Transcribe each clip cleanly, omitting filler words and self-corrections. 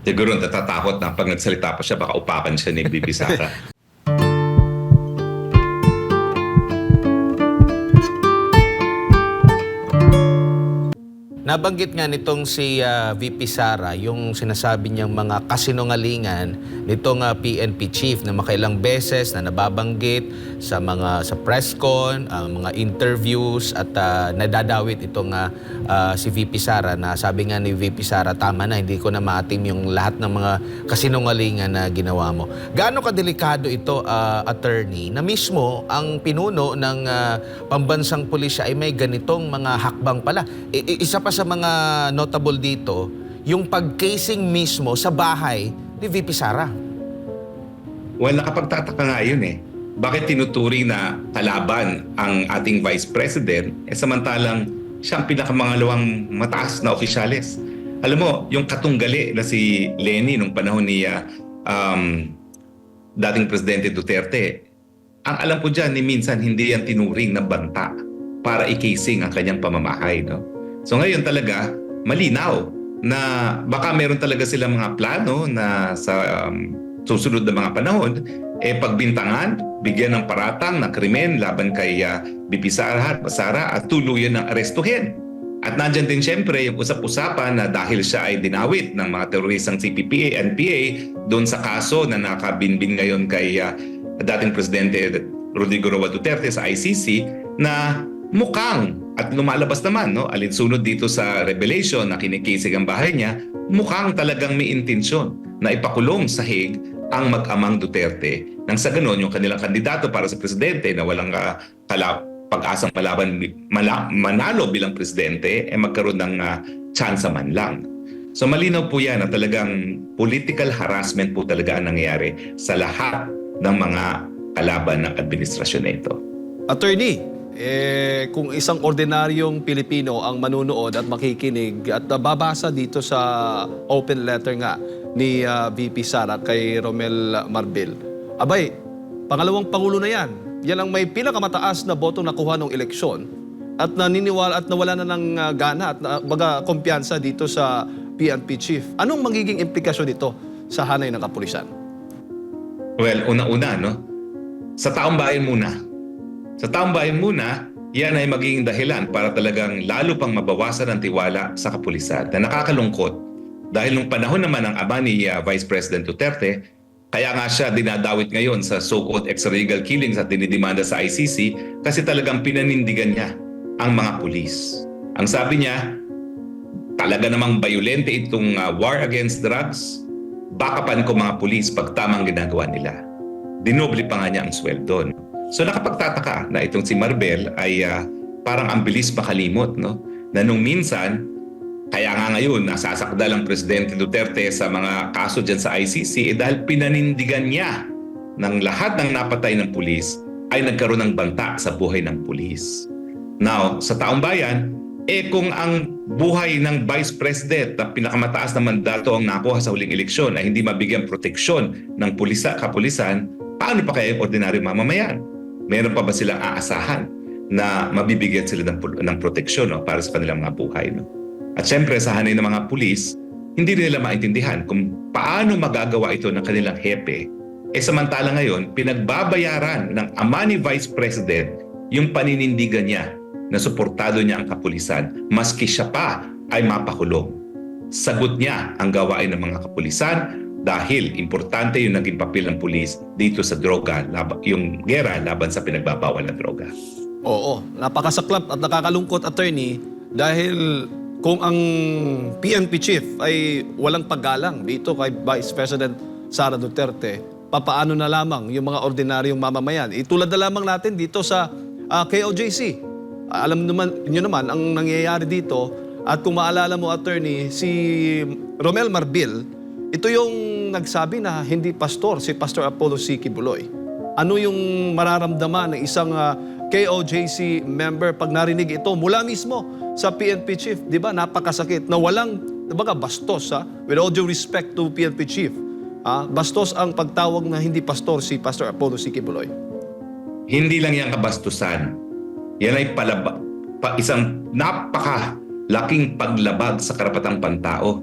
Siguro natatakot na pag nagsalita pa siya, baka upakan siya ni VP Sara. Nabanggit nga nitong si VP Sara yung sinasabi niyang mga kasinungalingan nitong PNP chief na makailang beses na nababanggit sa press con, mga interviews at nadadawit itong si VP Sara na sabi nga ni VP Sara, tama na, hindi ko na maatim yung lahat ng mga kasinungalingan na ginawa mo. Gaano kadelikado ito, attorney, na mismo ang pinuno ng pambansang pulisya ay may ganitong mga hakbang pala. Isa pa sa mga notable dito, yung pag-casing mismo sa bahay ni VP Sara. Well, nakapagtataka nga yun eh. Bakit tinuturing na kalaban ang ating Vice President samantalang siya ang pinakamangalawang mataas na opisyales? Alam mo, yung katunggali na si Lenny nung panahon ni dating Presidente Duterte, ang alam ko dyan ni minsan hindi yan tinuring na banta para i-casing ang kanyang pamamahay, no? So ngayon talaga, malinaw na baka meron talaga silang mga plano na sa susunod na mga panahon, pagbintangan, bigyan ng paratang ng krimen laban kay VP Sara at tuluyan ng arestuhin. At nandyan din siyempre yung usap-usapan na dahil siya ay dinawit ng mga teroristang CPP, NPA doon sa kaso na nakabinbin ngayon kay dating Presidente Rodrigo Roa Duterte sa ICC na mukhang at lumalabas naman, no, alinsunod dito sa revelation na kinikisig ang bahay niya, mukhang talagang may intensyon na ipakulong sa Hague ang mag-amang Duterte nang sa ganon yung kanilang kandidato para sa presidente na walang pag-asang manalo bilang presidente magkaroon ng tsansa man lang. So malinaw po yan na talagang political harassment po talaga ang nangyayari sa lahat ng mga kalaban ng administrasyon na ito. Attorney, kung isang ordinaryong Pilipino ang manunood at makikinig at babasa dito sa open letter nga ni VP Sara kay Romel Marbil, abay, pangalawang pangulo na yan. Yan ang may pinakamataas na botong nakuha ng eleksyon at naniniwala at nawala na ng gana at baga kumpiyansa dito sa PNP chief. Anong magiging implikasyon nito sa hanay ng kapulisan? Well, una-una, no? Sa taong bayan muna. Sa taong bayan muna, yan ay magiging dahilan para talagang lalo pang mabawasan ang tiwala sa kapulisan. Na nakakalungkot dahil nung panahon naman ng ama ni Vice President Duterte, kaya nga siya dinadawit ngayon sa so-called extralegal killings at dinidemanda sa ICC kasi talagang pinanindigan niya ang mga pulis. Ang sabi niya, talaga namang bayolente itong war against drugs, bakapan ko mga pulis pag tamang ginagawa nila. Dinoble pa nga niya ang sweldo. So nakapagtataka na itong si Marbel ay parang ang bilis makalimot, no? Na nung minsan, kaya nga ngayon nasasakdal ang Presidente Duterte sa mga kaso dyan sa ICC dahil pinanindigan niya ng lahat ng napatay ng pulis ay nagkaroon ng banta sa buhay ng pulis. Now, sa taong bayan, kung ang buhay ng Vice President na pinakamataas na mandato ang nakuha sa huling eleksyon ay hindi mabigyan proteksyon ng kapulisan, paano pa kaya yung ordinaryong mamamayan? Meron pa ba silang aasahan na mabibigyan sila ng proteksyon, no, para sa kanilang mga buhay? No? At syempre sa hanay ng mga pulis, hindi nila maintindihan kung paano magagawa ito ng kanilang hepe. Samantala ngayon, pinagbabayaran ng ama ni Vice President yung paninindigan niya na suportado niya ang kapulisan maski siya pa ay mapakulong. Sagot niya ang gawain ng mga kapulisan dahil importante yung naging papel ng pulis dito sa droga, yung gera laban sa pinagbabawal na droga. Oo, napakasaklap at nakakalungkot, attorney, dahil kung ang PNP chief ay walang paggalang dito kay Vice President Sara Duterte, papaano na lamang yung mga ordinaryong mamamayan? Itulad na lamang natin dito sa KOJC. Alam niyo naman ang nangyayari dito at kung maalala mo, attorney, si Romel Marbil, ito yung nagsabi na hindi pastor, si Pastor Apollo C. Kibuloy. Ano yung mararamdaman ng isang KOJC member pag narinig ito mula mismo sa PNP chief? Di ba? Napakasakit na walang, diba, bastos, with all due respect to PNP chief. Bastos ang pagtawag na hindi pastor si Pastor Apollo C. Kibuloy. Hindi lang yan kabastusan. Yan ay isang napakalaking paglabag sa karapatang pantao.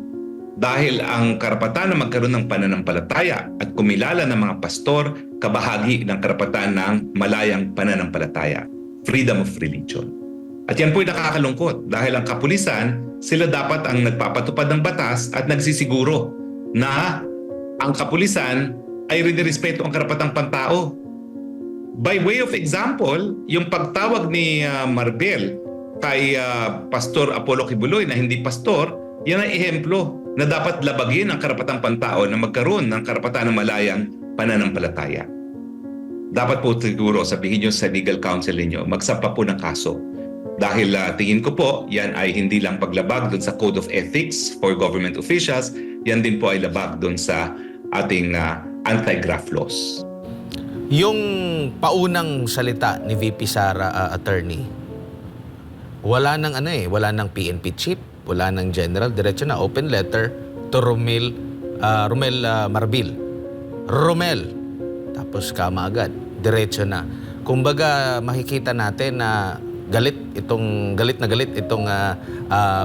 dahil ang karapatan na magkaroon ng pananampalataya at kumilala ng mga pastor kabahagi ng karapatan ng malayang pananampalataya, freedom of religion. At yan po'y nakakalungkot dahil ang kapulisan, sila dapat ang nagpapatupad ng batas at nagsisiguro na ang kapulisan ay rinirespeto ang karapatang pantao. By way of example, yung pagtawag ni Marbel kay Pastor Apollo Kibuloy na hindi pastor, yan ay ehemplo na dapat labagin ang karapatang pantao na magkaroon ng karapatan ng malayang pananampalataya. Dapat po siguro sabihin nyo sa legal counsel ninyo, magsampa po ng kaso. Dahil tingin ko po, yan ay hindi lang paglabag dun sa Code of Ethics for Government Officials, yan din po ay labag dun sa ating anti-graft laws. Yung paunang salita ni VP Sara, attorney, wala nang wala nang PNP chief, wala nang general, diretso na open letter to Romel Marbil. Romel. Tapos kama agad, diretso na. Kumbaga makikita natin na galit na galit itong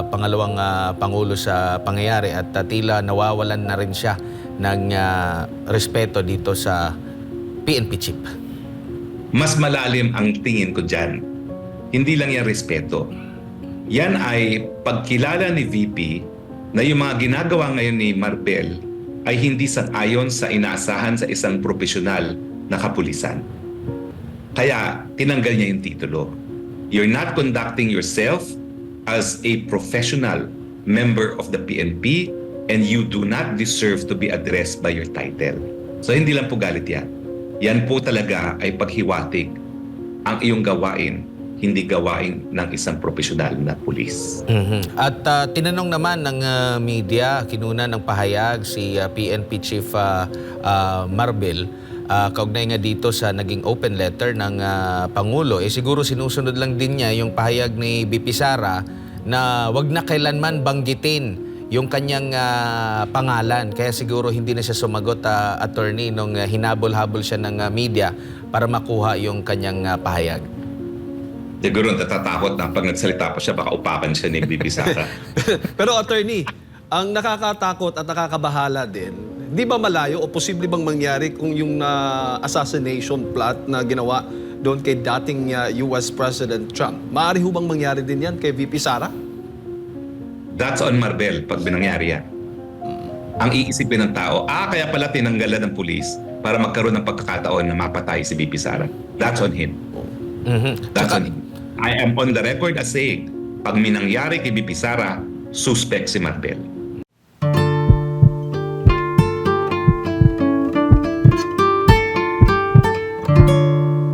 pangalawang pangulo sa pangyayari at tila nawawalan na rin siya ng respeto dito sa PNP chief. Mas malalim ang tingin ko dyan. Hindi lang yan respeto. Yan ay pagkilala ni VP na yung mga ginagawa ngayon ni Marbel ay hindi sang-ayon sa inaasahan sa isang profesional na kapulisan. Kaya tinanggal niya yung titulo. You're not conducting yourself as a professional member of the PNP and you do not deserve to be addressed by your title. So hindi lang po galit yan. Yan po talaga ay paghiwatig ang iyong gawain, hindi gawain ng isang profesional na pulis. At tinanong naman ng media, kinuna ng pahayag si PNP Chief Marbel, kaugnay nga dito sa naging open letter ng Pangulo, siguro sinusunod lang din niya yung pahayag ni VP Sara na wag na kailanman banggitin yung kanyang pangalan. Kaya siguro hindi na siya sumagot, attorney, nung hinabol-habol siya ng media para makuha yung kanyang pahayag. Siguro natatakot na pag nagsalita pa siya, baka upakan siya ni VP Sara. Pero attorney, ang nakakatakot at nakakabahala din, di ba malayo o posible bang mangyari kung yung assassination plot na ginawa doon kay dating US President Trump, maaari ho bang mangyari din yan kay VP Sara? That's on Marbel pag binangyari yan. Ang iisipin ng tao, kaya pala tinanggalan ng pulis para magkaroon ng pagkakataon na mapatay si VP Sara. That's on him. That's on him. I am on the record as saying, pag minangyari kay VP Sara, suspect si Marbel.